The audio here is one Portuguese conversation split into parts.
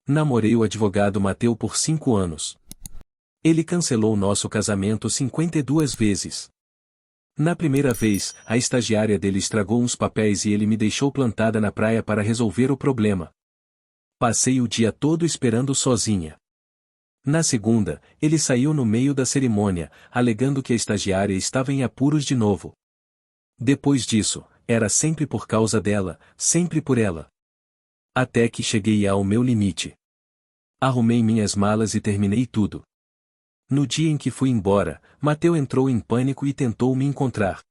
Namorei o advogado Mateu por 5 anos. Ele cancelou nosso casamento 52 vezes. Na primeira vez, a estagiária dele estragou uns papéis e ele me deixou plantada na praia para resolver o problema. Passei o dia todo esperando sozinha. Na segunda, ele saiu no meio da cerimônia, alegando que a estagiária estava em apuros de novo. Depois disso, era sempre por causa dela, sempre por ela. Até que cheguei ao meu limite. Arrumei minhas malas e terminei tudo. No dia em que fui embora, Mateu entrou em pânico e tentou me encontrar.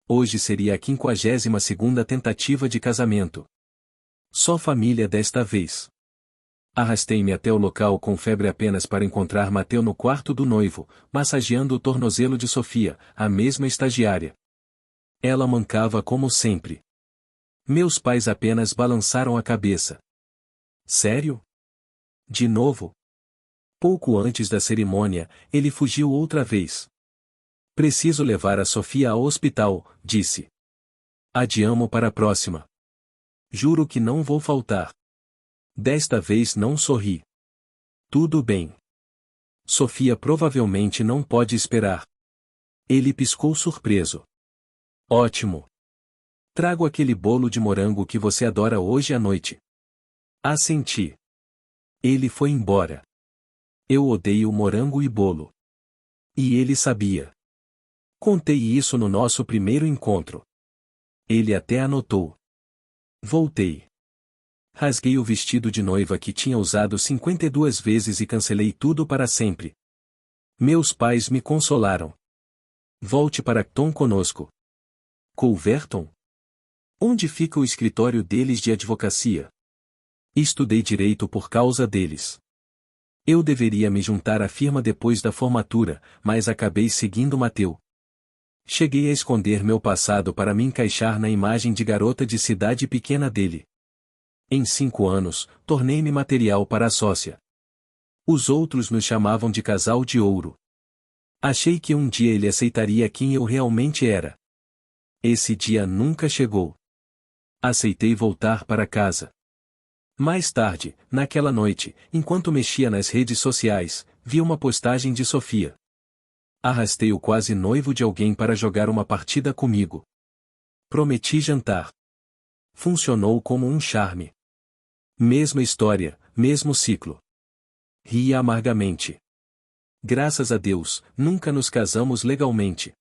Hoje seria a 52ª tentativa de casamento. Só família desta vez. Arrastei-me até o local com febre apenas para encontrar Mateu no quarto do noivo, massageando o tornozelo de Sofia, a mesma estagiária. Ela mancava como sempre. Meus pais apenas balançaram a cabeça. Sério? De novo? Pouco antes da cerimônia, ele fugiu outra vez. Preciso levar a Sofia ao hospital, disse. Adiamo para a próxima. Juro que não vou faltar. Desta vez não sorri. Tudo bem. Sofia provavelmente não pode esperar. Ele piscou surpreso. Ótimo. Trago aquele bolo de morango que você adora hoje à noite. Assenti. Ele foi embora. Eu odeio morango e bolo. E ele sabia. Contei isso no nosso primeiro encontro. Ele até anotou. Voltei. Rasguei o vestido de noiva que tinha usado 52 vezes e cancelei tudo para sempre. Meus pais me consolaram. Volte para Acton conosco. Culverton? Onde fica o escritório deles de advocacia? Estudei direito por causa deles. Eu deveria me juntar à firma depois da formatura, mas acabei seguindo Mateu. Cheguei a esconder meu passado para me encaixar na imagem de garota de cidade pequena dele. Em 5 anos, tornei-me material para a sócia. Os outros nos chamavam de casal de ouro. Achei que um dia ele aceitaria quem eu realmente era. Esse dia nunca chegou. Aceitei voltar para casa. Mais tarde, naquela noite, enquanto mexia nas redes sociais, vi uma postagem de Sofia. Arrastei o quase noivo de alguém para jogar uma partida comigo. Prometi jantar. Funcionou como um charme. Mesma história, mesmo ciclo. Ri amargamente. Graças a Deus, nunca nos casamos legalmente.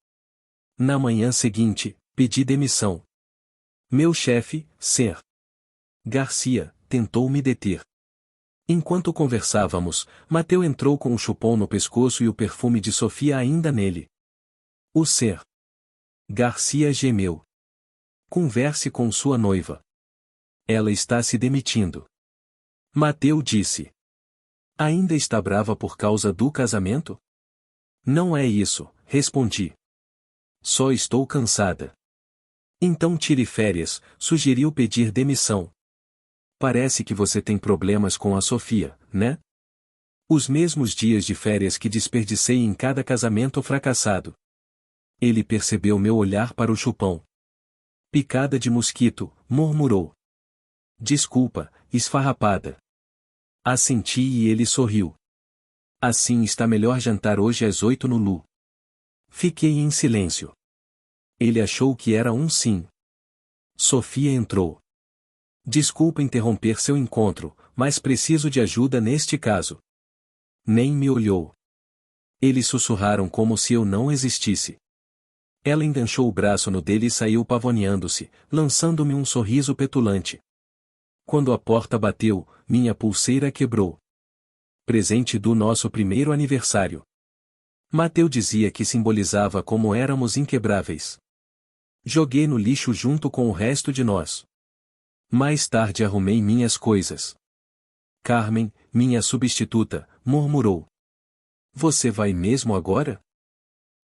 Na manhã seguinte, pedi demissão. Meu chefe, Sr. Garcia, tentou me deter. Enquanto conversávamos, Mateu entrou com um chupão no pescoço e o perfume de Sofia ainda nele. O Sr. Garcia gemeu. Converse com sua noiva. Ela está se demitindo. Mateu disse. Ainda está brava por causa do casamento? Não é isso, respondi. Só estou cansada. Então tire férias, sugeriu pedir demissão. Parece que você tem problemas com a Sofia, né? Os mesmos dias de férias que desperdicei em cada casamento fracassado. Ele percebeu meu olhar para o chupão. Picada de mosquito, murmurou. Desculpa, esfarrapada. Assenti e ele sorriu. Assim está melhor jantar hoje às 8 no Lu. Fiquei em silêncio. Ele achou que era um sim. Sofia entrou. Desculpa interromper seu encontro, mas preciso de ajuda neste caso. Nem me olhou. Eles sussurraram como se eu não existisse. Ela enganchou o braço no dele e saiu pavoneando-se, lançando-me um sorriso petulante. Quando a porta bateu, minha pulseira quebrou. Presente do nosso primeiro aniversário. Mateu dizia que simbolizava como éramos inquebráveis. Joguei no lixo junto com o resto de nós. Mais tarde arrumei minhas coisas. Carmen, minha substituta, murmurou. Você vai mesmo agora?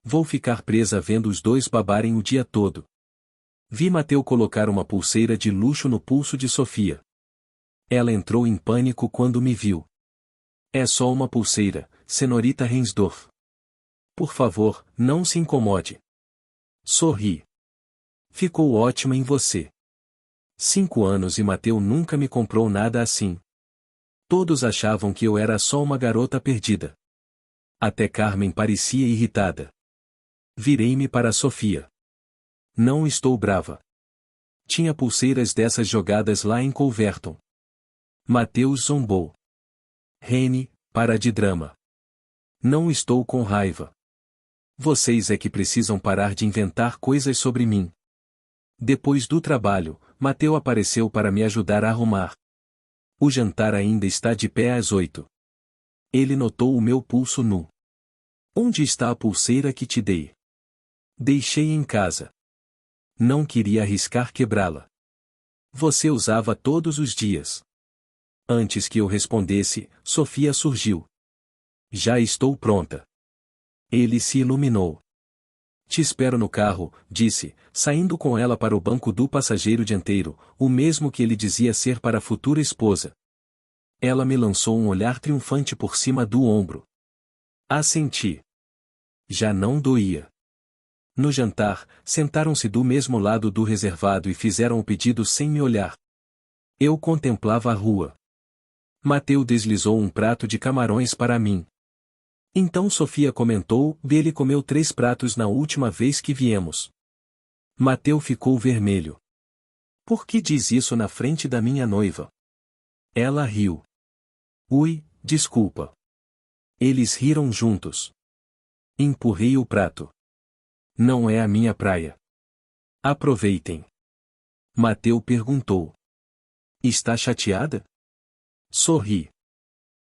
Vou ficar presa vendo os dois babarem o dia todo. Vi Mateu colocar uma pulseira de luxo no pulso de Sofia. Ela entrou em pânico quando me viu. É só uma pulseira, senhorita Reinsdorf. Por favor, não se incomode. Sorri. Ficou ótima em você. 5 anos e Mateu nunca me comprou nada assim. Todos achavam que eu era só uma garota perdida. Até Carmen parecia irritada. Virei-me para Sofia. Não estou brava. Tinha pulseiras dessas jogadas lá em Culverton. Mateus zombou. Rene, para de drama. Não estou com raiva. Vocês é que precisam parar de inventar coisas sobre mim. Depois do trabalho, Mateu apareceu para me ajudar a arrumar. O jantar ainda está de pé às 8. Ele notou o meu pulso nu. Onde está a pulseira que te dei? Deixei em casa. Não queria arriscar quebrá-la. Você usava todos os dias. Antes que eu respondesse, Sofia surgiu. Já estou pronta. Ele se iluminou. Te espero no carro, disse, saindo com ela para o banco do passageiro dianteiro, o mesmo que ele dizia ser para a futura esposa. Ela me lançou um olhar triunfante por cima do ombro. Assenti. Já não doía. No jantar, sentaram-se do mesmo lado do reservado e fizeram o pedido sem me olhar. Eu contemplava a rua. Mateu deslizou um prato de camarões para mim. Então Sofia comentou, ele comeu 3 pratos na última vez que viemos. Mateu ficou vermelho. Por que diz isso na frente da minha noiva? Ela riu. Ui, desculpa. Eles riram juntos. Empurrei o prato. Não é a minha praia. Aproveitem. Mateu perguntou. Está chateada? Sorri.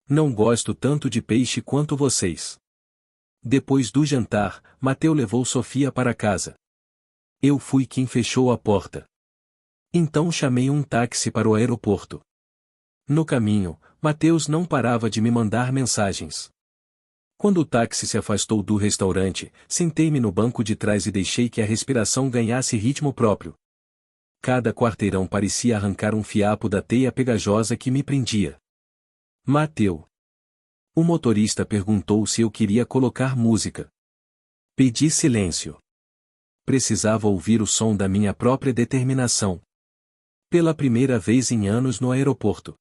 Não gosto tanto de peixe quanto vocês. Depois do jantar, Mateu levou Sofia para casa. Eu fui quem fechou a porta. Então chamei um táxi para o aeroporto. No caminho, Mateus não parava de me mandar mensagens. Quando o táxi se afastou do restaurante, sentei-me no banco de trás e deixei que a respiração ganhasse ritmo próprio. Cada quarteirão parecia arrancar um fiapo da teia pegajosa que me prendia. Mateu. O motorista perguntou se eu queria colocar música. Pedi silêncio. Precisava ouvir o som da minha própria determinação. Pela primeira vez em anos no aeroporto.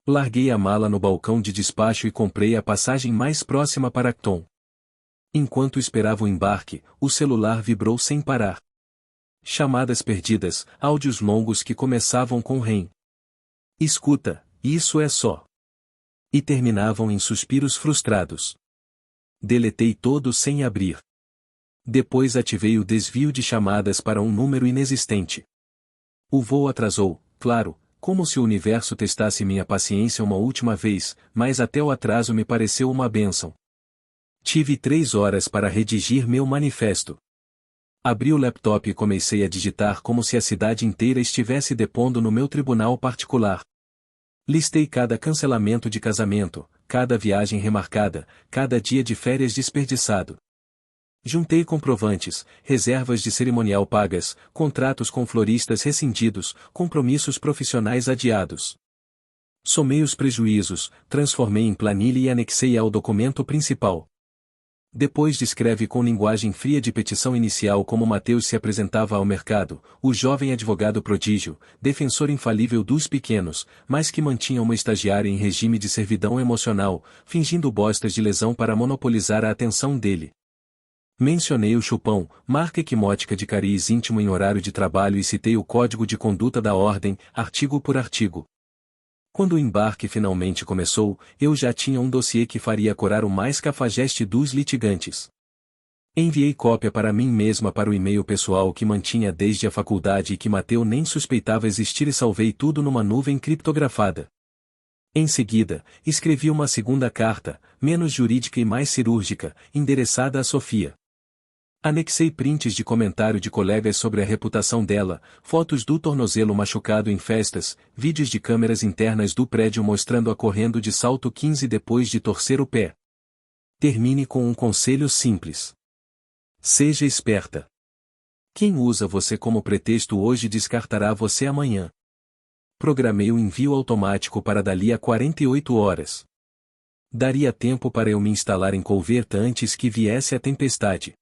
Larguei a mala no balcão de despacho e comprei a passagem mais próxima para Acton. Enquanto esperava o embarque, o celular vibrou sem parar. Chamadas perdidas, áudios longos que começavam com REM. Escuta, isso é só. E terminavam em suspiros frustrados. Deletei todos sem abrir. Depois ativei o desvio de chamadas para um número inexistente. O voo atrasou, claro, como se o universo testasse minha paciência uma última vez, mas até o atraso me pareceu uma bênção. Tive 3 horas para redigir meu manifesto. Abri o laptop e comecei a digitar como se a cidade inteira estivesse depondo no meu tribunal particular. Listei cada cancelamento de casamento, cada viagem remarcada, cada dia de férias desperdiçado. Juntei comprovantes, reservas de cerimonial pagas, contratos com floristas rescindidos, compromissos profissionais adiados. Somei os prejuízos, transformei em planilha e anexei ao documento principal. Depois descreve com linguagem fria de petição inicial como Mateus se apresentava ao mercado, o jovem advogado prodígio, defensor infalível dos pequenos, mas que mantinha uma estagiária em regime de servidão emocional, fingindo bostas de lesão para monopolizar a atenção dele. Mencionei o chupão, marca equimótica de cariz íntimo em horário de trabalho e citei o Código de Conduta da Ordem, artigo por artigo. Quando o embarque finalmente começou, eu já tinha um dossiê que faria corar o mais cafajeste dos litigantes. Enviei cópia para mim mesma para o e-mail pessoal que mantinha desde a faculdade e que Mateu nem suspeitava existir e salvei tudo numa nuvem criptografada. Em seguida, escrevi uma segunda carta, menos jurídica e mais cirúrgica, endereçada a Sofia. Anexei prints de comentário de colegas sobre a reputação dela, fotos do tornozelo machucado em festas, vídeos de câmeras internas do prédio mostrando-a correndo de salto 15 depois de torcer o pé. Termine com um conselho simples. Seja esperta. Quem usa você como pretexto hoje descartará você amanhã. Programei o envio automático para dali a 48 horas. Daria tempo para eu me instalar em Culverton antes que viesse a tempestade.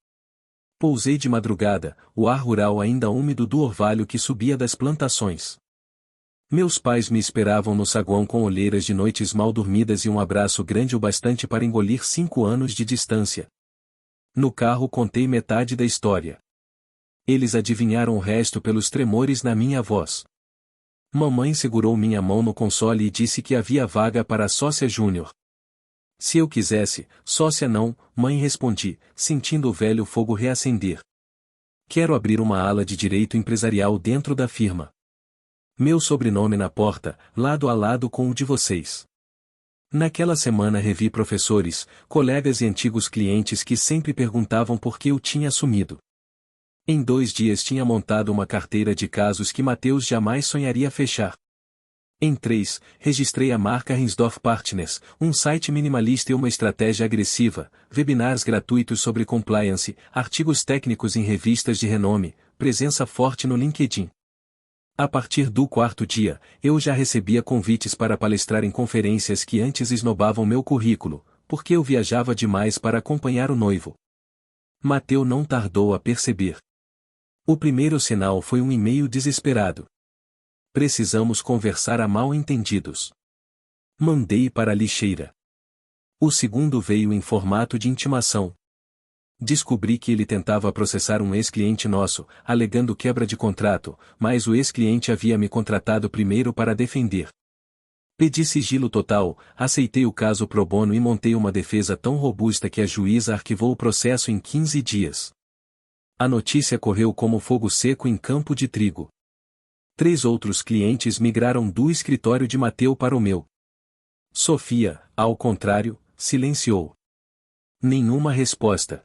Pousei de madrugada, o ar rural ainda úmido do orvalho que subia das plantações. Meus pais me esperavam no saguão com olheiras de noites mal dormidas e um abraço grande o bastante para engolir 5 anos de distância. No carro contei metade da história. Eles adivinharam o resto pelos tremores na minha voz. Mamãe segurou minha mão no console e disse que havia vaga para sócia júnior. Se eu quisesse, sócia não, mãe, respondi, sentindo o velho fogo reacender. Quero abrir uma ala de direito empresarial dentro da firma. Meu sobrenome na porta, lado a lado com o de vocês. Naquela semana revi professores, colegas e antigos clientes que sempre perguntavam por que eu tinha sumido. Em 2 dias tinha montado uma carteira de casos que Matheus jamais sonharia fechar. Em 3, registrei a marca Rinsdorf Partners, um site minimalista e uma estratégia agressiva, webinars gratuitos sobre compliance, artigos técnicos em revistas de renome, presença forte no LinkedIn. A partir do 4º dia, eu já recebia convites para palestrar em conferências que antes esnobavam meu currículo, porque eu viajava demais para acompanhar o noivo. Matheus não tardou a perceber. O primeiro sinal foi um e-mail desesperado. Precisamos conversar a mal entendidos. Mandei para a lixeira. O segundo veio em formato de intimação. Descobri que ele tentava processar um ex-cliente nosso, alegando quebra de contrato, mas o ex-cliente havia me contratado primeiro para defender. Pedi sigilo total, aceitei o caso pro bono e montei uma defesa tão robusta que a juíza arquivou o processo em 15 dias. A notícia correu como fogo seco em campo de trigo. 3 outros clientes migraram do escritório de Matheus para o meu. Sofia, ao contrário, silenciou. Nenhuma resposta.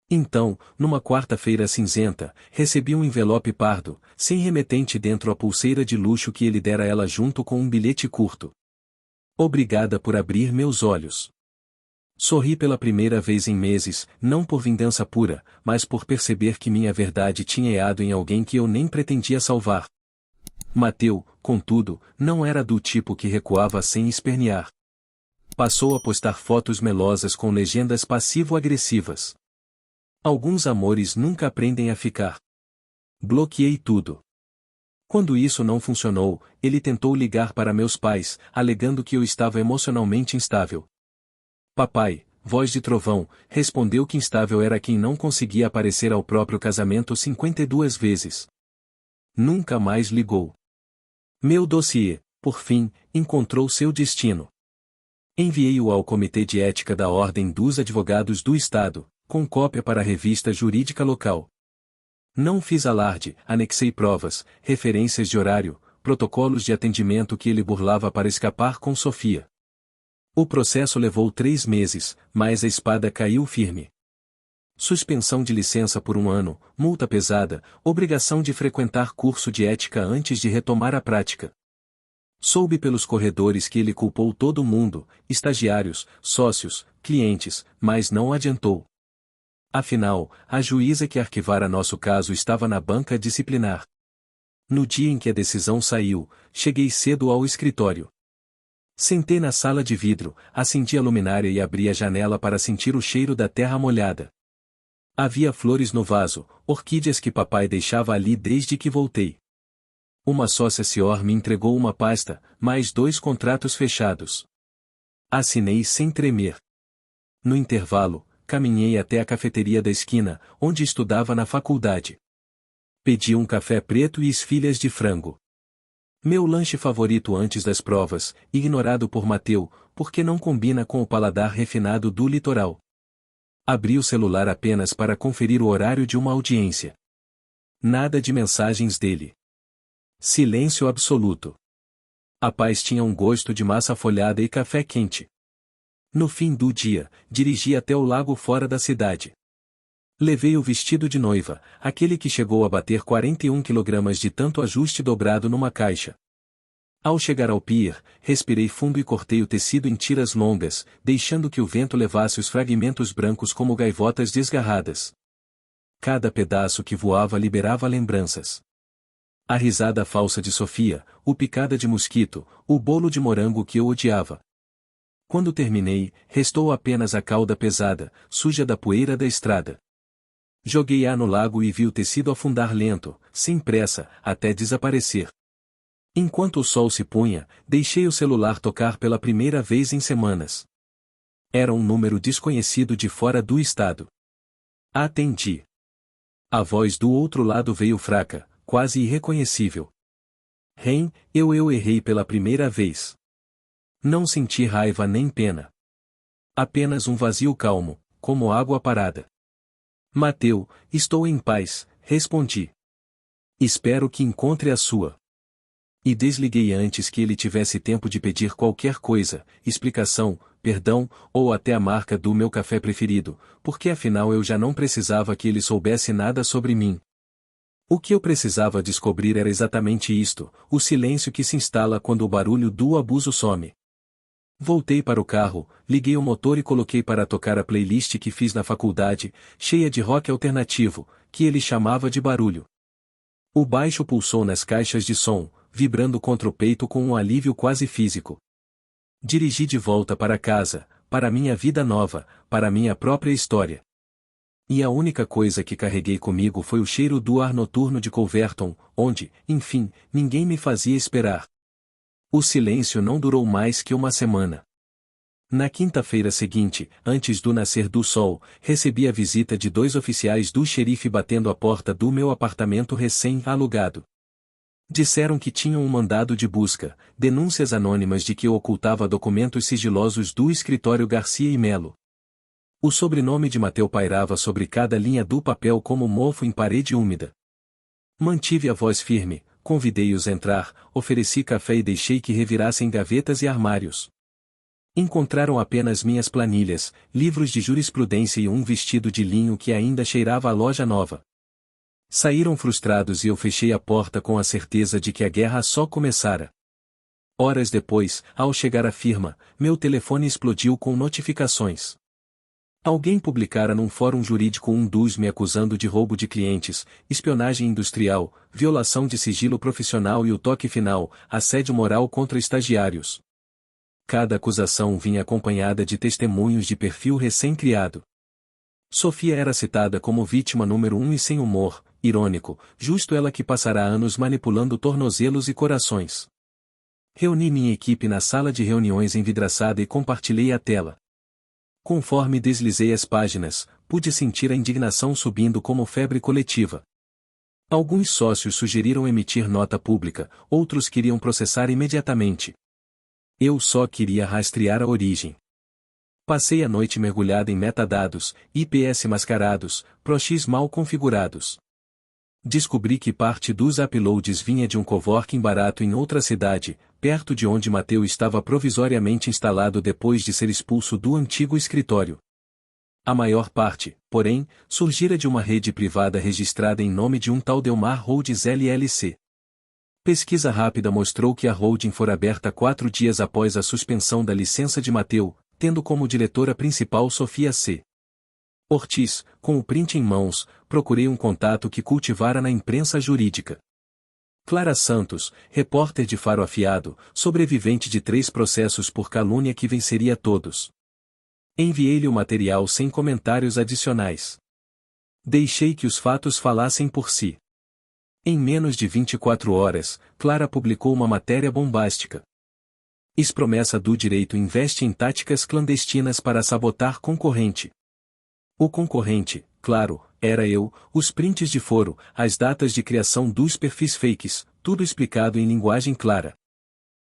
Então, numa quarta-feira cinzenta, recebi um envelope pardo, sem remetente dentro a pulseira de luxo que ele dera a ela junto com um bilhete curto. Obrigada por abrir meus olhos. Sorri pela primeira vez em meses, não por vingança pura, mas por perceber que minha verdade tinha errado em alguém que eu nem pretendia salvar. Matheus, contudo, não era do tipo que recuava sem espernear. Passou a postar fotos melosas com legendas passivo-agressivas. Alguns amores nunca aprendem a ficar. Bloqueei tudo. Quando isso não funcionou, ele tentou ligar para meus pais, alegando que eu estava emocionalmente instável. Papai, voz de trovão, respondeu que instável era quem não conseguia aparecer ao próprio casamento 52 vezes. Nunca mais ligou. Meu dossiê, por fim, encontrou seu destino. Enviei-o ao Comitê de Ética da Ordem dos Advogados do Estado, com cópia para a revista jurídica local. Não fiz alarde, anexei provas, referências de horário, protocolos de atendimento que ele burlava para escapar com Sofia. O processo levou 3 meses, mas a espada caiu firme. Suspensão de licença por 1 ano, multa pesada, obrigação de frequentar curso de ética antes de retomar a prática. Soube pelos corredores que ele culpou todo mundo, estagiários, sócios, clientes, mas não adiantou. Afinal, a juíza que arquivara nosso caso estava na banca disciplinar. No dia em que a decisão saiu, cheguei cedo ao escritório. Sentei na sala de vidro, acendi a luminária e abri a janela para sentir o cheiro da terra molhada. Havia flores no vaso, orquídeas que papai deixava ali desde que voltei. Uma sócia senhor me entregou uma pasta, mais 2 contratos fechados. Assinei sem tremer. No intervalo, caminhei até a cafeteria da esquina, onde estudava na faculdade. Pedi um café preto e esfilhas de frango. Meu lanche favorito antes das provas, ignorado por Matheus, porque não combina com o paladar refinado do litoral. Abri o celular apenas para conferir o horário de uma audiência. Nada de mensagens dele. Silêncio absoluto. A paz tinha um gosto de massa folhada e café quente. No fim do dia, dirigi até o lago fora da cidade. Levei o vestido de noiva, aquele que chegou a bater 41 kg de tanto ajuste dobrado numa caixa. Ao chegar ao pier, respirei fundo e cortei o tecido em tiras longas, deixando que o vento levasse os fragmentos brancos como gaivotas desgarradas. Cada pedaço que voava liberava lembranças. A risada falsa de Sofia, o picada de mosquito, o bolo de morango que eu odiava. Quando terminei, restou apenas a cauda pesada, suja da poeira da estrada. Joguei-a no lago e vi o tecido afundar lento, sem pressa, até desaparecer. Enquanto o sol se punha, deixei o celular tocar pela primeira vez em semanas. Era um número desconhecido de fora do estado. Atendi. A voz do outro lado veio fraca, quase irreconhecível. Ren, eu errei pela primeira vez. Não senti raiva nem pena. Apenas um vazio calmo, como água parada. Mateu, estou em paz, respondi. Espero que encontre a sua. E desliguei antes que ele tivesse tempo de pedir qualquer coisa, explicação, perdão, ou até a marca do meu café preferido, porque afinal eu já não precisava que ele soubesse nada sobre mim. O que eu precisava descobrir era exatamente isto, o silêncio que se instala quando o barulho do abuso some. Voltei para o carro, liguei o motor e coloquei para tocar a playlist que fiz na faculdade, cheia de rock alternativo, que ele chamava de barulho. O baixo pulsou nas caixas de som, vibrando contra o peito com um alívio quase físico. Dirigi de volta para casa, para minha vida nova, para minha própria história. E a única coisa que carreguei comigo foi o cheiro do ar noturno de Culverton, onde, enfim, ninguém me fazia esperar. O silêncio não durou mais que uma semana. Na quinta-feira seguinte, antes do nascer do sol, recebi a visita de 2 oficiais do xerife batendo a porta do meu apartamento recém-alugado. Disseram que tinham um mandado de busca, denúncias anônimas de que eu ocultava documentos sigilosos do escritório Garcia e Melo. O sobrenome de Mateu pairava sobre cada linha do papel como mofo em parede úmida. Mantive a voz firme, convidei-os a entrar, ofereci café e deixei que revirassem gavetas e armários. Encontraram apenas minhas planilhas, livros de jurisprudência e um vestido de linho que ainda cheirava a loja nova. Saíram frustrados e eu fechei a porta com a certeza de que a guerra só começara. Horas depois, ao chegar à firma, meu telefone explodiu com notificações. Alguém publicara num fórum jurídico um dus me acusando de roubo de clientes, espionagem industrial, violação de sigilo profissional e o toque final, assédio moral contra estagiários. Cada acusação vinha acompanhada de testemunhos de perfil recém-criado. Sofia era citada como vítima número 1 e sem humor, irônico, justo ela que passará anos manipulando tornozelos e corações. Reuni minha equipe na sala de reuniões envidraçada e compartilhei a tela. Conforme deslizei as páginas, pude sentir a indignação subindo como febre coletiva. Alguns sócios sugeriram emitir nota pública, outros queriam processar imediatamente. Eu só queria rastrear a origem. Passei a noite mergulhada em metadados, IPS mascarados, ProX mal configurados. Descobri que parte dos uploads vinha de um coworking barato em outra cidade, perto de onde Mateu estava provisoriamente instalado depois de ser expulso do antigo escritório. A maior parte, porém, surgira de uma rede privada registrada em nome de um tal Delmar Holdings LLC. Pesquisa rápida mostrou que a holding fora aberta 4 dias após a suspensão da licença de Mateu, tendo como diretora principal Sofia C. Ortiz, com o print em mãos, procurei um contato que cultivara na imprensa jurídica. Clara Santos, repórter de Faro Afiado, sobrevivente de 3 processos por calúnia que venceria todos. Enviei-lhe o material sem comentários adicionais. Deixei que os fatos falassem por si. Em menos de 24 horas, Clara publicou uma matéria bombástica. Ex-promessa do direito investe em táticas clandestinas para sabotar concorrente. O concorrente, claro, era eu, os prints de foro, as datas de criação dos perfis fakes, tudo explicado em linguagem clara.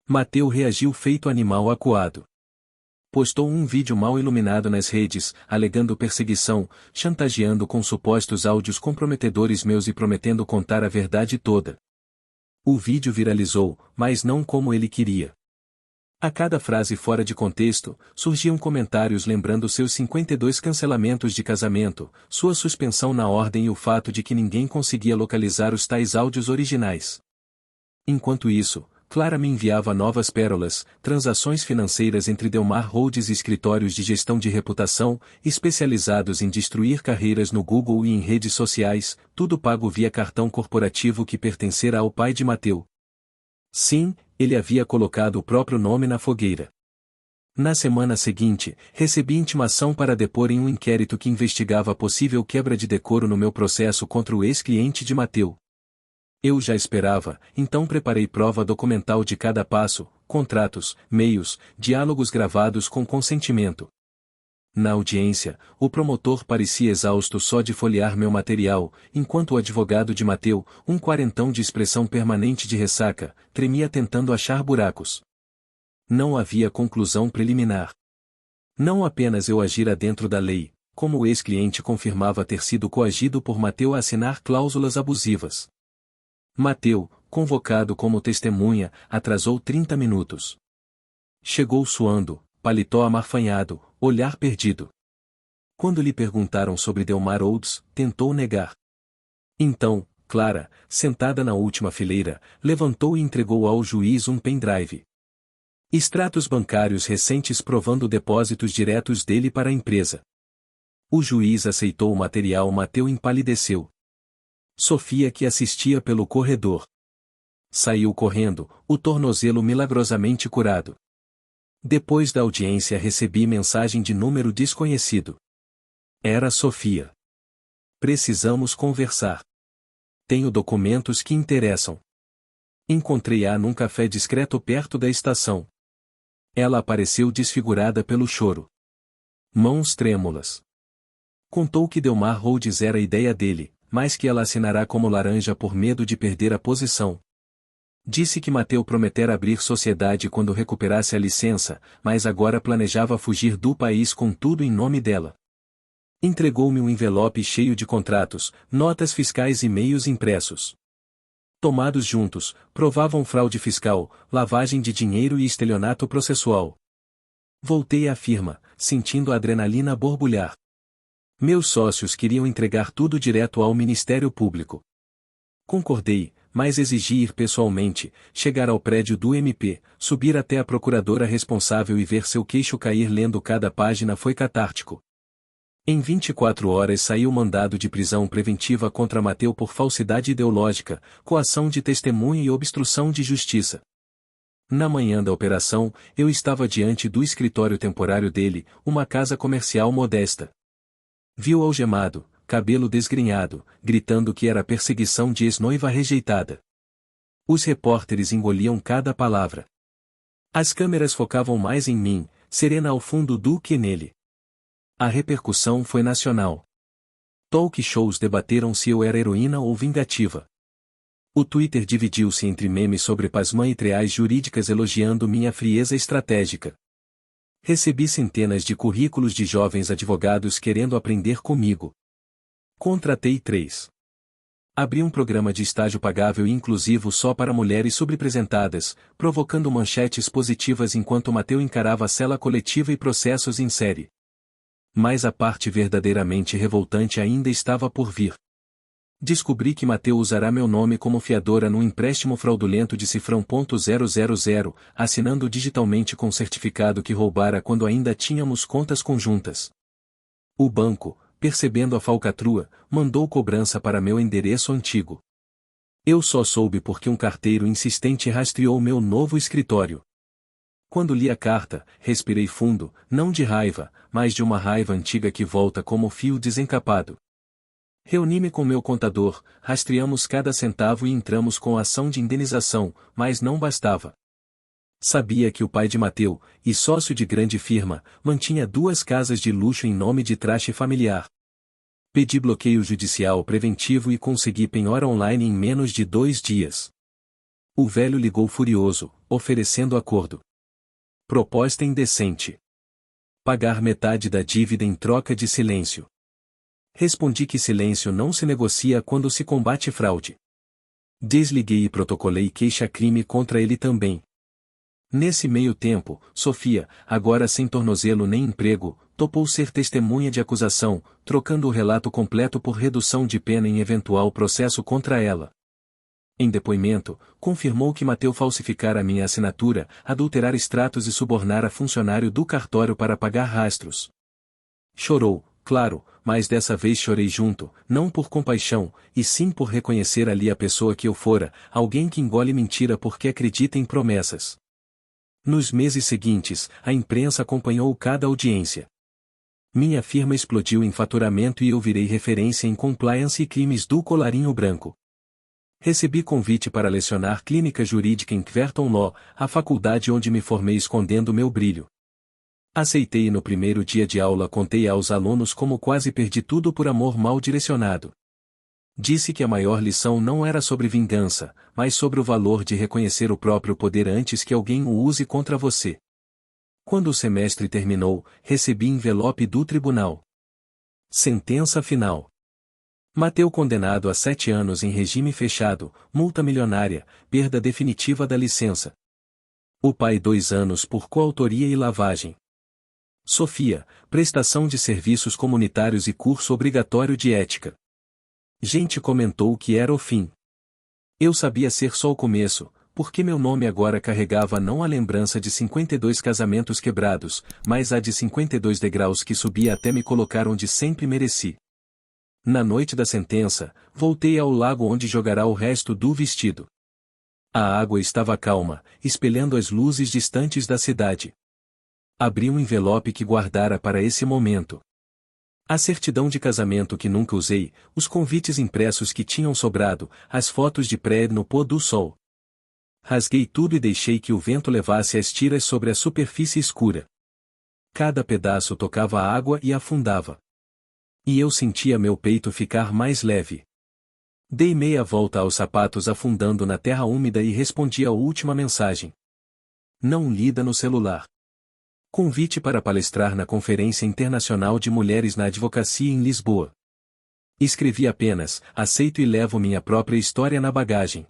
Mateu reagiu feito animal acuado. Postou um vídeo mal iluminado nas redes, alegando perseguição, chantageando com supostos áudios comprometedores meus e prometendo contar a verdade toda. O vídeo viralizou, mas não como ele queria. A cada frase fora de contexto, surgiam comentários lembrando seus 52 cancelamentos de casamento, sua suspensão na ordem e o fato de que ninguém conseguia localizar os tais áudios originais. Enquanto isso, Clara me enviava novas pérolas, transações financeiras entre Delmar Holdings e escritórios de gestão de reputação, especializados em destruir carreiras no Google e em redes sociais, tudo pago via cartão corporativo que pertencera ao pai de Mateu. Sim, ele havia colocado o próprio nome na fogueira. Na semana seguinte, recebi intimação para depor em um inquérito que investigava a possível quebra de decoro no meu processo contra o ex-cliente de Mateu. Eu já esperava, então preparei prova documental de cada passo, contratos, meios, diálogos gravados com consentimento. Na audiência, o promotor parecia exausto só de folhear meu material, enquanto o advogado de Mateu, um quarentão de expressão permanente de ressaca, tremia tentando achar buracos. Não havia conclusão preliminar. Não apenas eu agira dentro da lei, como o ex-cliente confirmava ter sido coagido por Mateu a assinar cláusulas abusivas. Mateu, convocado como testemunha, atrasou 30 minutos. Chegou suando, paletó amarfanhado, olhar perdido. Quando lhe perguntaram sobre Delmar Olds, tentou negar. Então, Clara, sentada na última fileira, levantou e entregou ao juiz um pendrive. Extratos bancários recentes provando depósitos diretos dele para a empresa. O juiz aceitou o material. Mateu empalideceu. Sofia, que assistia pelo corredor, saiu correndo, o tornozelo milagrosamente curado. Depois da audiência recebi mensagem de número desconhecido. Era Sofia. Precisamos conversar. Tenho documentos que interessam. Encontrei-a num café discreto perto da estação. Ela apareceu desfigurada pelo choro. Mãos trêmulas. Contou que Delmar Rhodes era a ideia dele, mas que ela assinará como laranja por medo de perder a posição. Disse que Mateu prometera abrir sociedade quando recuperasse a licença, mas agora planejava fugir do país com tudo em nome dela. Entregou-me um envelope cheio de contratos, notas fiscais e meios impressos. Tomados juntos, provavam fraude fiscal, lavagem de dinheiro e estelionato processual. Voltei à firma, sentindo a adrenalina borbulhar. Meus sócios queriam entregar tudo direto ao Ministério Público. Concordei, mas exigi ir pessoalmente, chegar ao prédio do MP, subir até a procuradora responsável e ver seu queixo cair lendo cada página foi catártico. Em 24 horas saiu mandado de prisão preventiva contra Mateu por falsidade ideológica, coação de testemunha e obstrução de justiça. Na manhã da operação, eu estava diante do escritório temporário dele, uma casa comercial modesta. Viu algemado, cabelo desgrenhado, gritando que era perseguição de ex-noiva rejeitada. Os repórteres engoliam cada palavra. As câmeras focavam mais em mim, serena ao fundo do que nele. A repercussão foi nacional. Talk shows debateram se eu era heroína ou vingativa. O Twitter dividiu-se entre memes sobre pasmã e treais jurídicas elogiando minha frieza estratégica. Recebi centenas de currículos de jovens advogados querendo aprender comigo. Contratei 3. Abri um programa de estágio pagável e inclusivo só para mulheres subrepresentadas, provocando manchetes positivas enquanto Mateu encarava a cela coletiva e processos em série. Mas a parte verdadeiramente revoltante ainda estava por vir. Descobri que Mateu usará meu nome como fiadora num empréstimo fraudulento de cifrão .000, assinando digitalmente com certificado que roubara quando ainda tínhamos contas conjuntas. O banco, percebendo a falcatrua, mandou cobrança para meu endereço antigo. Eu só soube porque um carteiro insistente rastreou meu novo escritório. Quando li a carta, respirei fundo, não de raiva, mas de uma raiva antiga que volta como fio desencapado. Reuni-me com meu contador, rastreamos cada centavo e entramos com a ação de indenização, mas não bastava. Sabia que o pai de Mateu, e sócio de grande firma, mantinha 2 casas de luxo em nome de traste familiar. Pedi bloqueio judicial preventivo e consegui penhora online em menos de 2 dias. O velho ligou furioso, oferecendo acordo. Proposta indecente. Pagar metade da dívida em troca de silêncio. Respondi que silêncio não se negocia quando se combate fraude. Desliguei e protocolei queixa-crime contra ele também. Nesse meio tempo, Sofia, agora sem tornozelo nem emprego, topou ser testemunha de acusação, trocando o relato completo por redução de pena em eventual processo contra ela. Em depoimento, confirmou que Mateu falsificara minha assinatura, adulterar extratos e subornar a funcionário do cartório para pagar rastros. Chorou, claro, mas dessa vez chorei junto, não por compaixão, e sim por reconhecer ali a pessoa que eu fora, alguém que engole mentira porque acredita em promessas. Nos meses seguintes, a imprensa acompanhou cada audiência. Minha firma explodiu em faturamento e eu virei referência em compliance e crimes do colarinho branco. Recebi convite para lecionar clínica jurídica em Querton Law, a faculdade onde me formei escondendo meu brilho. Aceitei e no primeiro dia de aula contei aos alunos como quase perdi tudo por amor mal direcionado. Disse que a maior lição não era sobre vingança, mas sobre o valor de reconhecer o próprio poder antes que alguém o use contra você. Quando o semestre terminou, recebi envelope do tribunal. Sentença final. Mateu condenado a 7 anos em regime fechado, multa milionária, perda definitiva da licença. O pai 2 anos por coautoria e lavagem. Sofia, prestação de serviços comunitários e curso obrigatório de ética. Gente comentou que era o fim. Eu sabia ser só o começo, porque meu nome agora carregava não a lembrança de 52 casamentos quebrados, mas a de 52 degraus que subia até me colocar onde sempre mereci. Na noite da sentença, voltei ao lago onde jogará o resto do vestido. A água estava calma, espelhando as luzes distantes da cidade. Abri um envelope que guardara para esse momento. A certidão de casamento que nunca usei, os convites impressos que tinham sobrado, as fotos de pré no pôr do sol. Rasguei tudo e deixei que o vento levasse as tiras sobre a superfície escura. Cada pedaço tocava a água e afundava. E eu sentia meu peito ficar mais leve. Dei meia volta aos sapatos afundando na terra úmida e respondi a última mensagem. Não lida no celular. Convite para palestrar na Conferência Internacional de Mulheres na Advocacia em Lisboa. Escrevi apenas, aceito e levo minha própria história na bagagem.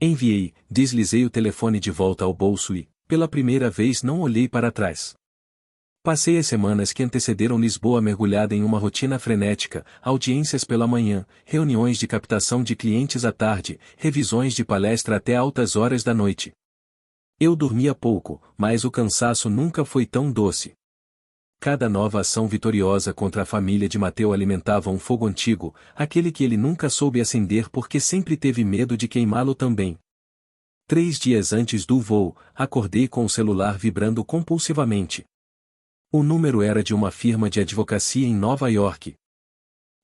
Enviei, deslizei o telefone de volta ao bolso e, pela primeira vez não olhei para trás. Passei as semanas que antecederam Lisboa mergulhada em uma rotina frenética, audiências pela manhã, reuniões de captação de clientes à tarde, revisões de palestra até altas horas da noite. Eu dormia pouco, mas o cansaço nunca foi tão doce. Cada nova ação vitoriosa contra a família de Mateu alimentava um fogo antigo, aquele que ele nunca soube acender porque sempre teve medo de queimá-lo também. 3 dias antes do voo, acordei com o celular vibrando compulsivamente. O número era de uma firma de advocacia em Nova York.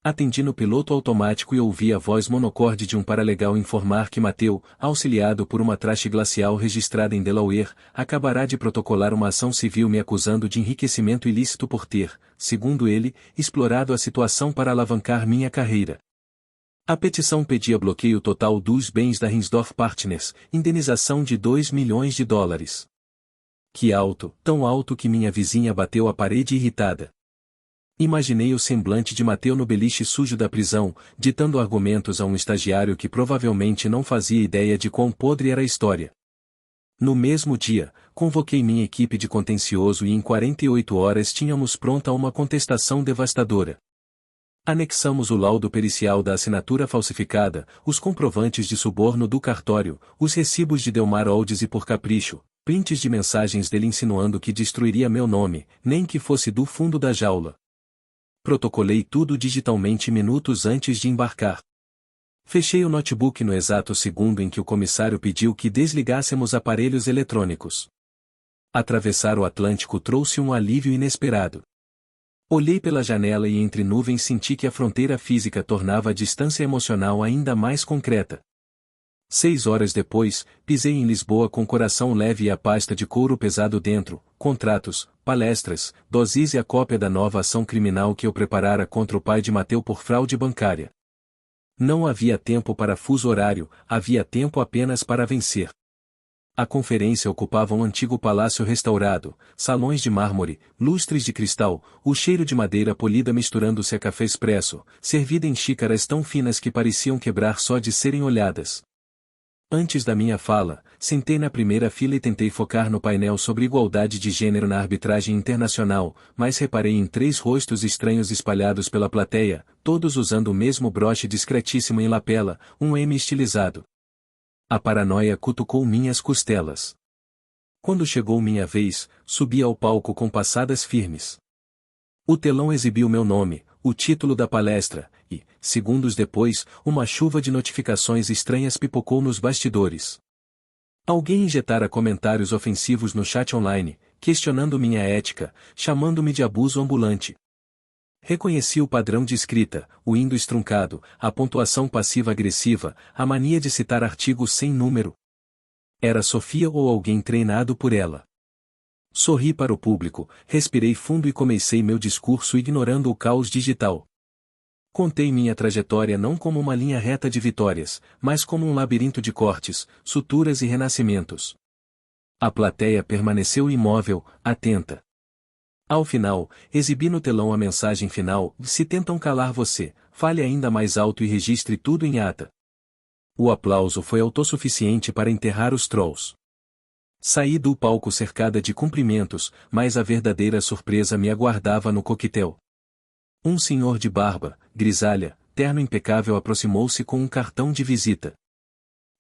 Atendi no piloto automático e ouvi a voz monocorde de um paralegal informar que Mateu, auxiliado por uma traste glacial registrada em Delaware, acabará de protocolar uma ação civil me acusando de enriquecimento ilícito por ter, segundo ele, explorado a situação para alavancar minha carreira. A petição pedia bloqueio total dos bens da Rinsdorf Partners, indenização de $2 milhões. Que alto, tão alto que minha vizinha bateu a parede irritada. Imaginei o semblante de Mateu no beliche sujo da prisão, ditando argumentos a um estagiário que provavelmente não fazia ideia de quão podre era a história. No mesmo dia, convoquei minha equipe de contencioso e em 48 horas tínhamos pronta uma contestação devastadora. Anexamos o laudo pericial da assinatura falsificada, os comprovantes de suborno do cartório, os recibos de Delmar Oldes e por capricho, prints de mensagens dele insinuando que destruiria meu nome, nem que fosse do fundo da jaula. Protocolei tudo digitalmente minutos antes de embarcar. Fechei o notebook no exato segundo em que o comissário pediu que desligássemos aparelhos eletrônicos. Atravessar o Atlântico trouxe um alívio inesperado. Olhei pela janela e entre nuvens senti que a fronteira física tornava a distância emocional ainda mais concreta. 6 horas depois, pisei em Lisboa com o coração leve e a pasta de couro pesado dentro, contratos, palestras, doses e a cópia da nova ação criminal que eu preparara contra o pai de Mateu por fraude bancária. Não havia tempo para fuso horário, havia tempo apenas para vencer. A conferência ocupava um antigo palácio restaurado, salões de mármore, lustres de cristal, o cheiro de madeira polida misturando-se a café expresso, servida em xícaras tão finas que pareciam quebrar só de serem olhadas. Antes da minha fala, sentei na primeira fila e tentei focar no painel sobre igualdade de gênero na arbitragem internacional, mas reparei em 3 rostos estranhos espalhados pela plateia, todos usando o mesmo broche discretíssimo em lapela, um M estilizado. A paranoia cutucou minhas costelas. Quando chegou minha vez, subi ao palco com passadas firmes. O telão exibiu meu nome, o título da palestra, e, segundos depois, uma chuva de notificações estranhas pipocou nos bastidores. Alguém injetara comentários ofensivos no chat online, questionando minha ética, chamando-me de abuso ambulante. Reconheci o padrão de escrita, o indo truncado, a pontuação passiva-agressiva, a mania de citar artigos sem número. Era Sofia ou alguém treinado por ela. Sorri para o público, respirei fundo e comecei meu discurso ignorando o caos digital. Contei minha trajetória não como uma linha reta de vitórias, mas como um labirinto de cortes, suturas e renascimentos. A plateia permaneceu imóvel, atenta. Ao final, exibi no telão a mensagem final: se tentam calar você, fale ainda mais alto e registre tudo em ata. O aplauso foi autossuficiente para enterrar os trolls. Saí do palco cercada de cumprimentos, mas a verdadeira surpresa me aguardava no coquetel. Um senhor de barba, grisalha, terno impecável aproximou-se com um cartão de visita.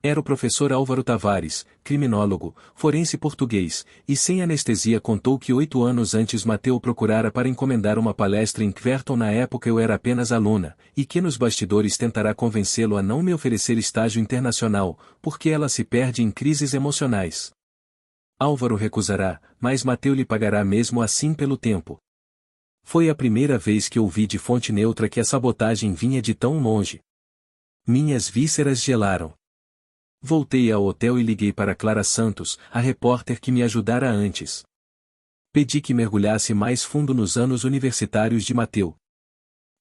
Era o professor Álvaro Tavares, criminólogo, forense português, e sem anestesia contou que 8 anos antes Mateu o procurara para encomendar uma palestra em Cverton. Na época eu era apenas aluna, e que nos bastidores tentará convencê-lo a não me oferecer estágio internacional, porque ela se perde em crises emocionais. Álvaro recusará, mas Mateu lhe pagará mesmo assim pelo tempo. Foi a primeira vez que ouvi de fonte neutra que a sabotagem vinha de tão longe. Minhas vísceras gelaram. Voltei ao hotel e liguei para Clara Santos, a repórter que me ajudara antes. Pedi que mergulhasse mais fundo nos anos universitários de Mateu.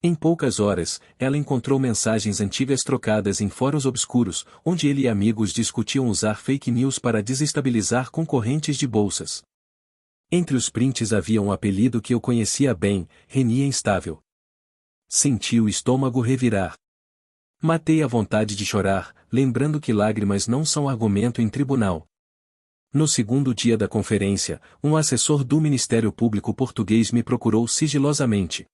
Em poucas horas, ela encontrou mensagens antigas trocadas em fóruns obscuros, onde ele e amigos discutiam usar fake news para desestabilizar concorrentes de bolsas. Entre os prints havia um apelido que eu conhecia bem: Renia Instável. Senti o estômago revirar. Matei a vontade de chorar, lembrando que lágrimas não são argumento em tribunal. No segundo dia da conferência, um assessor do Ministério Público português me procurou sigilosamente.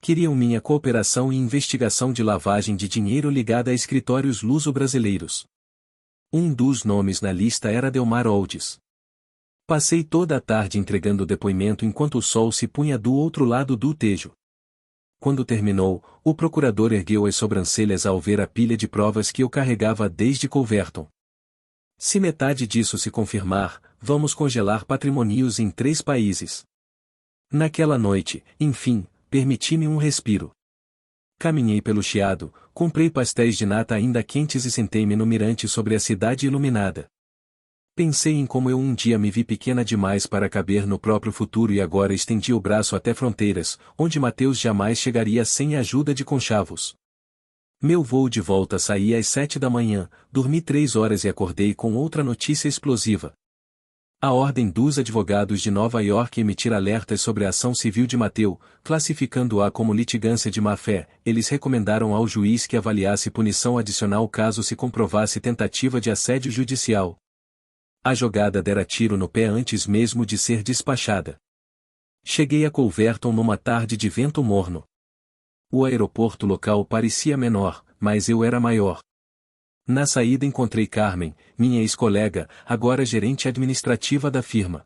Queriam minha cooperação em investigação de lavagem de dinheiro ligada a escritórios luso-brasileiros. Um dos nomes na lista era Delmar Oldes. Passei toda a tarde entregando depoimento enquanto o sol se punha do outro lado do Tejo. Quando terminou, o procurador ergueu as sobrancelhas ao ver a pilha de provas que eu carregava desde Culverton. Se metade disso se confirmar, vamos congelar patrimônios em 3 países. Naquela noite, enfim, permiti-me um respiro. Caminhei pelo Chiado, comprei pastéis de nata ainda quentes e sentei-me no mirante sobre a cidade iluminada. Pensei em como eu um dia me vi pequena demais para caber no próprio futuro e agora estendi o braço até fronteiras, onde Mateus jamais chegaria sem a ajuda de conchavos. Meu voo de volta saía às 7 da manhã, dormi 3 horas e acordei com outra notícia explosiva. A Ordem dos Advogados de Nova York emitir alertas sobre a ação civil de Mateu, classificando-a como litigância de má-fé. Eles recomendaram ao juiz que avaliasse punição adicional caso se comprovasse tentativa de assédio judicial. A jogada dera tiro no pé antes mesmo de ser despachada. Cheguei a Culverton numa tarde de vento morno. O aeroporto local parecia menor, mas eu era maior. Na saída encontrei Carmen, minha ex-colega, agora gerente administrativa da firma.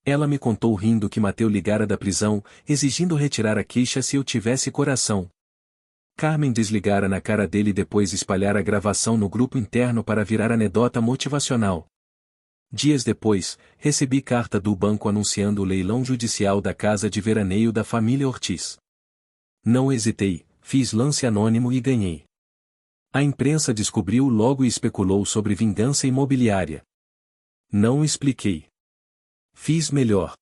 Ela me contou rindo que Mateu ligara da prisão, exigindo retirar a queixa se eu tivesse coração. Carmen desligara na cara dele e depois espalhara a gravação no grupo interno para virar anedota motivacional. Dias depois, recebi carta do banco anunciando o leilão judicial da casa de veraneio da família Ortiz. Não hesitei, fiz lance anônimo e ganhei. A imprensa descobriu logo e especulou sobre vingança imobiliária. Não expliquei. Fiz melhor.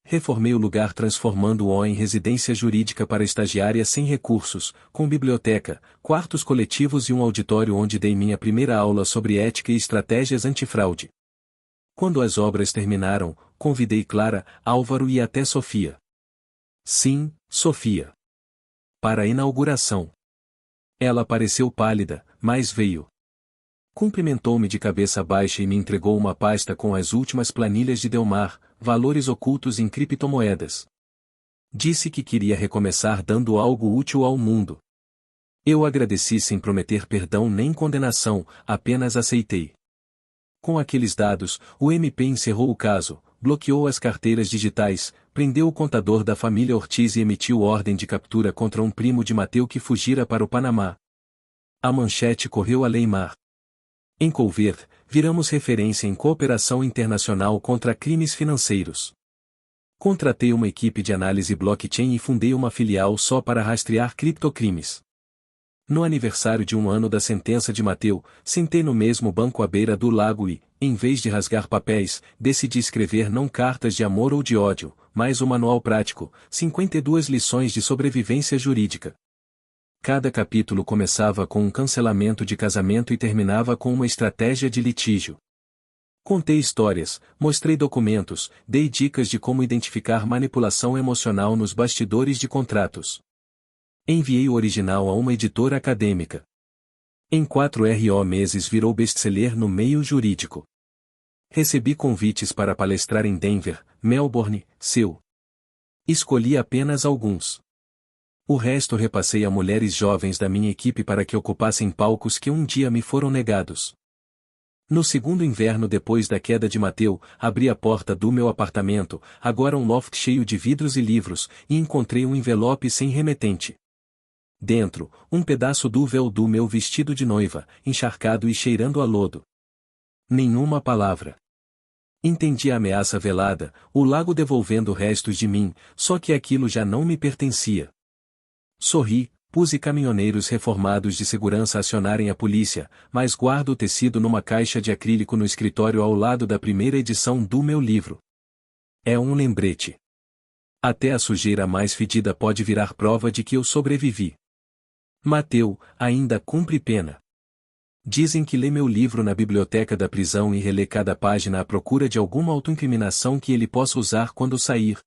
Reformei o lugar transformando-o em residência jurídica para estagiária sem recursos, com biblioteca, quartos coletivos e um auditório onde dei minha primeira aula sobre ética e estratégias antifraude. Quando as obras terminaram, convidei Clara, Álvaro e até Sofia. Sim, Sofia. Para a inauguração. Ela pareceu pálida, mas veio. Cumprimentou-me de cabeça baixa e me entregou uma pasta com as últimas planilhas de Delmar, valores ocultos em criptomoedas. Disse que queria recomeçar dando algo útil ao mundo. Eu agradeci sem prometer perdão nem condenação, apenas aceitei. Com aqueles dados, o MP encerrou o caso, bloqueou as carteiras digitais, prendeu o contador da família Ortiz e emitiu ordem de captura contra um primo de Mateu que fugira para o Panamá. A manchete correu além mar. Em Culver, viramos referência em cooperação internacional contra crimes financeiros. Contratei uma equipe de análise blockchain e fundei uma filial só para rastrear criptocrimes. No aniversário de 1 ano da sentença de Mateu, sentei no mesmo banco à beira do lago e, em vez de rasgar papéis, decidi escrever não cartas de amor ou de ódio, mas o manual prático, 52 lições de sobrevivência jurídica. Cada capítulo começava com um cancelamento de casamento e terminava com uma estratégia de litígio. Contei histórias, mostrei documentos, dei dicas de como identificar manipulação emocional nos bastidores de contratos. Enviei o original a uma editora acadêmica. Em 4 meses virou best-seller no meio jurídico. Recebi convites para palestrar em Denver, Melbourne, seu. Escolhi apenas alguns. O resto repassei a mulheres jovens da minha equipe para que ocupassem palcos que um dia me foram negados. No segundo inverno depois da queda de Mateu, abri a porta do meu apartamento, agora um loft cheio de vidros e livros, e encontrei um envelope sem remetente. Dentro, um pedaço do véu do meu vestido de noiva, encharcado e cheirando a lodo. Nenhuma palavra. Entendi a ameaça velada, o lago devolvendo restos de mim, só que aquilo já não me pertencia. Sorri, puse caminhoneiros reformados de segurança acionarem a polícia, mas guardo o tecido numa caixa de acrílico no escritório ao lado da primeira edição do meu livro. É um lembrete. Até a sujeira mais fedida pode virar prova de que eu sobrevivi. Mateu, ainda cumpre pena. Dizem que lê meu livro na biblioteca da prisão e relê cada página à procura de alguma autoincriminação que ele possa usar quando sair.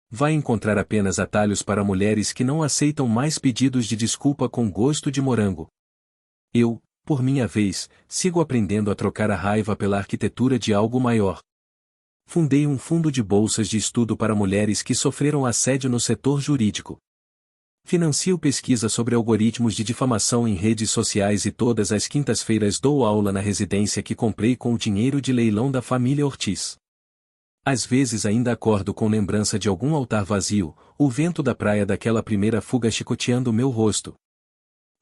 Vai encontrar apenas atalhos para mulheres que não aceitam mais pedidos de desculpa com gosto de morango. Eu, por minha vez, sigo aprendendo a trocar a raiva pela arquitetura de algo maior. Fundei um fundo de bolsas de estudo para mulheres que sofreram assédio no setor jurídico. Financio pesquisa sobre algoritmos de difamação em redes sociais e todas as quintas-feiras dou aula na residência que comprei com o dinheiro de leilão da família Ortiz. Às vezes ainda acordo com lembrança de algum altar vazio, o vento da praia daquela primeira fuga chicoteando meu rosto.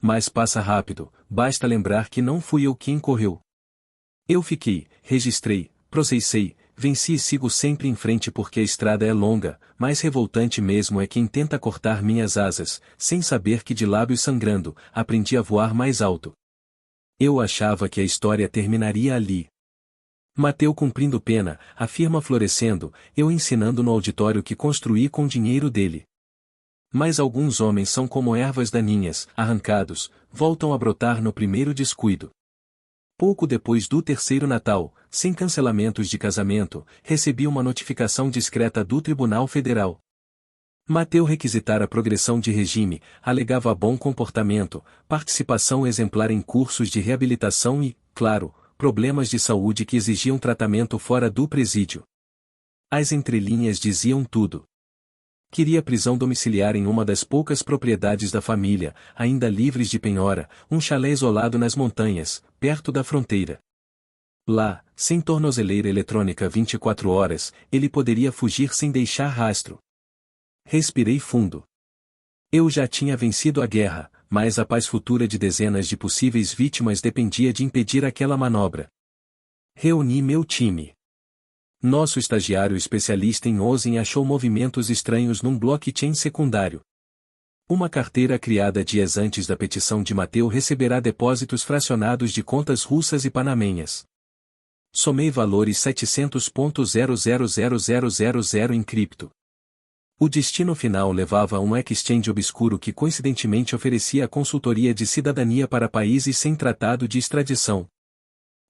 Mas passa rápido, basta lembrar que não fui eu quem correu. Eu fiquei, registrei, processei, venci e sigo sempre em frente porque a estrada é longa, mais revoltante mesmo é quem tenta cortar minhas asas, sem saber que de lábios sangrando, aprendi a voar mais alto. Eu achava que a história terminaria ali. Mateu cumprindo pena, a firma florescendo, eu ensinando no auditório que construí com dinheiro dele. Mas alguns homens são como ervas daninhas, arrancados, voltam a brotar no primeiro descuido. Pouco depois do terceiro Natal, sem cancelamentos de casamento, recebi uma notificação discreta do Tribunal Federal. Mateu requisitara progressão de regime, alegava bom comportamento, participação exemplar em cursos de reabilitação e, claro, problemas de saúde que exigiam tratamento fora do presídio. As entrelinhas diziam tudo. Queria prisão domiciliar em uma das poucas propriedades da família, ainda livres de penhora, um chalé isolado nas montanhas, perto da fronteira. Lá, sem tornozeleira eletrônica 24 horas, ele poderia fugir sem deixar rastro. Respirei fundo. Eu já tinha vencido a guerra, mas a paz futura de dezenas de possíveis vítimas dependia de impedir aquela manobra. Reuni meu time. Nosso estagiário especialista em OSINT achou movimentos estranhos num blockchain secundário. Uma carteira criada dias antes da petição de Mateu receberá depósitos fracionados de contas russas e panamenhas. Somei valores 700.000000 em cripto. O destino final levava a um exchange obscuro que coincidentemente oferecia consultoria de cidadania para países sem tratado de extradição.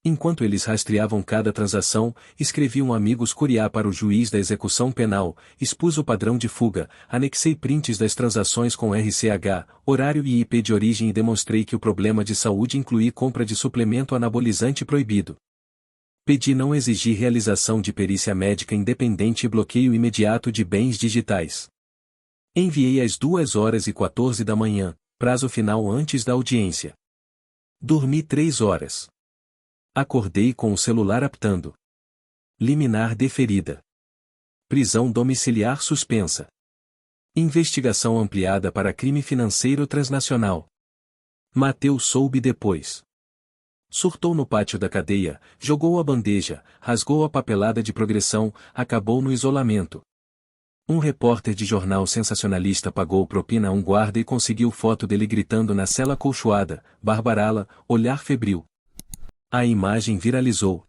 Enquanto eles rastreavam cada transação, escrevi um amigos curiar para o juiz da execução penal, expus o padrão de fuga, anexei prints das transações com RCH, horário e IP de origem e demonstrei que o problema de saúde incluía compra de suplemento anabolizante proibido. Pedi não exigir realização de perícia médica independente e bloqueio imediato de bens digitais. Enviei às 2h14 da manhã, prazo final antes da audiência. Dormi 3 horas. Acordei com o celular apitando. Liminar deferida. Prisão domiciliar suspensa. Investigação ampliada para crime financeiro transnacional. Mateu soube depois. Surtou no pátio da cadeia, jogou a bandeja, rasgou a papelada de progressão, acabou no isolamento. Um repórter de jornal sensacionalista pagou propina a um guarda e conseguiu foto dele gritando na cela acolchoada, Barbarala, olhar febril. A imagem viralizou.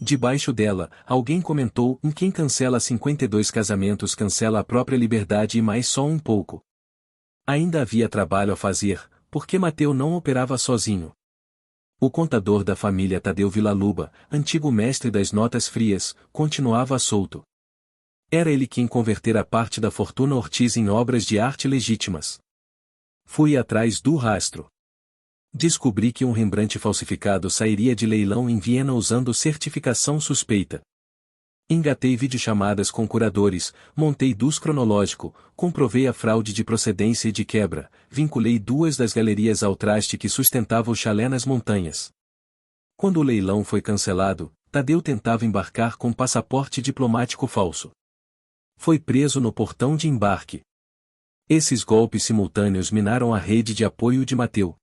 Debaixo dela, alguém comentou: quem cancela 52 casamentos cancela a própria liberdade e mais só um pouco. Ainda havia trabalho a fazer, porque Mateu não operava sozinho. O contador da família Tadeu Villaluba, antigo mestre das notas frias, continuava solto. Era ele quem convertera parte da fortuna Ortiz em obras de arte legítimas. Fui atrás do rastro. Descobri que um Rembrandt falsificado sairia de leilão em Viena usando certificação suspeita. Engatei videochamadas com curadores, montei DUS cronológico, comprovei a fraude de procedência e de quebra, vinculei duas das galerias ao traste que sustentava o chalé nas montanhas. Quando o leilão foi cancelado, Tadeu tentava embarcar com passaporte diplomático falso. Foi preso no portão de embarque. Esses golpes simultâneos minaram a rede de apoio de Mateu.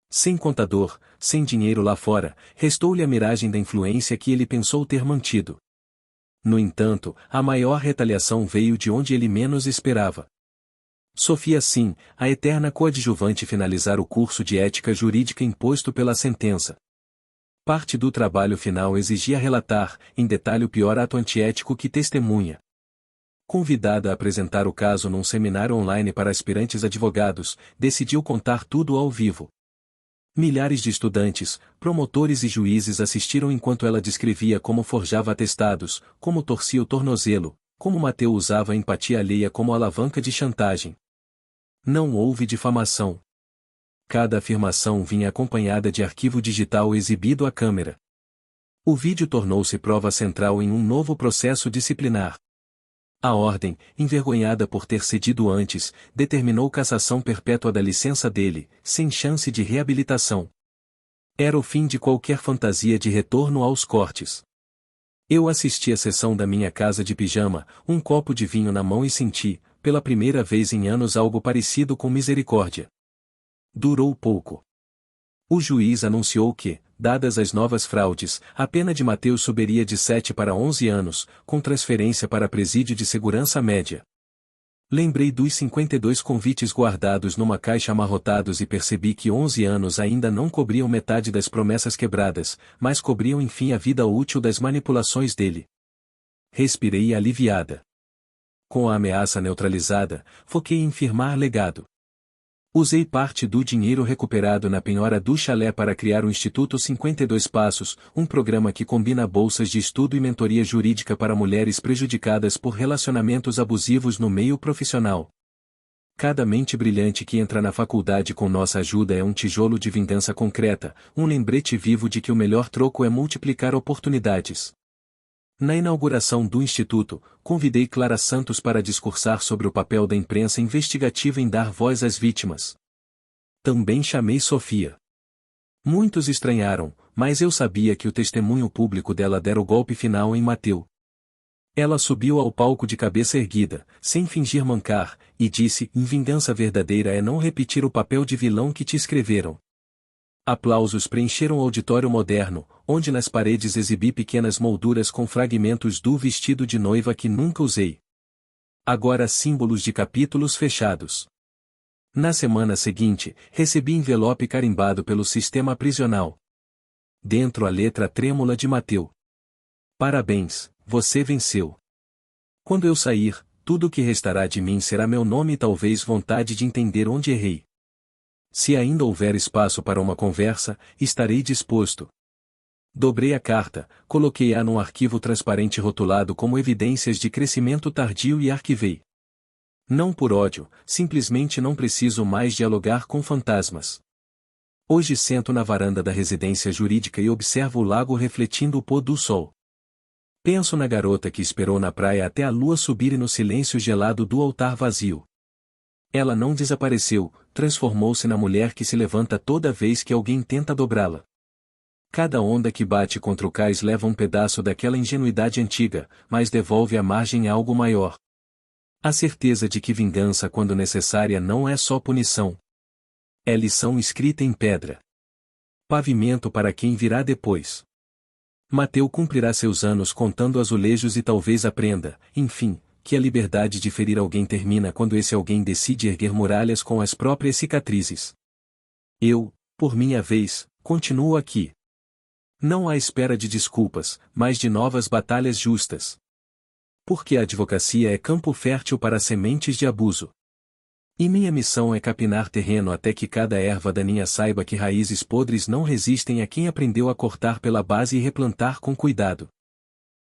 Sem contador, sem dinheiro lá fora, restou-lhe a miragem da influência que ele pensou ter mantido. No entanto, a maior retaliação veio de onde ele menos esperava. Sofia Sim, a eterna coadjuvante, finalizar o curso de ética jurídica imposto pela sentença. Parte do trabalho final exigia relatar, em detalhe, o pior ato antiético que testemunha. Convidada a apresentar o caso num seminário online para aspirantes advogados, decidiu contar tudo ao vivo. Milhares de estudantes, promotores e juízes assistiram enquanto ela descrevia como forjava atestados, como torcia o tornozelo, como Mateu usava a empatia alheia como alavanca de chantagem. Não houve difamação. Cada afirmação vinha acompanhada de arquivo digital exibido à câmera. O vídeo tornou-se prova central em um novo processo disciplinar. A ordem, envergonhada por ter cedido antes, determinou cassação perpétua da licença dele, sem chance de reabilitação. Era o fim de qualquer fantasia de retorno aos cortes. Eu assisti à sessão da minha casa de pijama, um copo de vinho na mão e senti, pela primeira vez em anos, algo parecido com misericórdia. Durou pouco. O juiz anunciou que, dadas as novas fraudes, a pena de Mateu subiria de 7 para 11 anos, com transferência para presídio de segurança média. Lembrei dos 52 convites guardados numa caixa amarrotados e percebi que 11 anos ainda não cobriam metade das promessas quebradas, mas cobriam enfim a vida útil das manipulações dele. Respirei aliviada. Com a ameaça neutralizada, foquei em firmar legado. Usei parte do dinheiro recuperado na penhora do chalé para criar o Instituto 52 Passos, um programa que combina bolsas de estudo e mentoria jurídica para mulheres prejudicadas por relacionamentos abusivos no meio profissional. Cada mente brilhante que entra na faculdade com nossa ajuda é um tijolo de vingança concreta, um lembrete vivo de que o melhor troco é multiplicar oportunidades. Na inauguração do Instituto, convidei Clara Santos para discursar sobre o papel da imprensa investigativa em dar voz às vítimas. Também chamei Sofia. Muitos estranharam, mas eu sabia que o testemunho público dela dera o golpe final em Mateu. Ela subiu ao palco de cabeça erguida, sem fingir mancar, e disse: vingança verdadeira é não repetir o papel de vilão que te escreveram. Aplausos preencheram o auditório moderno, onde nas paredes exibi pequenas molduras com fragmentos do vestido de noiva que nunca usei. Agora símbolos de capítulos fechados. Na semana seguinte, recebi envelope carimbado pelo sistema prisional. Dentro a letra trêmula de Mateu. Parabéns, você venceu. Quando eu sair, tudo o que restará de mim será meu nome e talvez vontade de entender onde errei. Se ainda houver espaço para uma conversa, estarei disposto. Dobrei a carta, coloquei-a num arquivo transparente rotulado como evidências de crescimento tardio e arquivei. Não por ódio, simplesmente não preciso mais dialogar com fantasmas. Hoje sento na varanda da residência jurídica e observo o lago refletindo o pôr do sol. Penso na garota que esperou na praia até a lua subir e no silêncio gelado do altar vazio. Ela não desapareceu, transformou-se na mulher que se levanta toda vez que alguém tenta dobrá-la. Cada onda que bate contra o cais leva um pedaço daquela ingenuidade antiga, mas devolve a margem a algo maior. A certeza de que vingança, quando necessária, não é só punição. É lição escrita em pedra. Pavimento para quem virá depois. Mateu cumprirá seus anos contando azulejos e talvez aprenda, enfim, que a liberdade de ferir alguém termina quando esse alguém decide erguer muralhas com as próprias cicatrizes. Eu, por minha vez, continuo aqui. Não à espera de desculpas, mas de novas batalhas justas. Porque a advocacia é campo fértil para sementes de abuso. E minha missão é capinar terreno até que cada erva daninha saiba que raízes podres não resistem a quem aprendeu a cortar pela base e replantar com cuidado.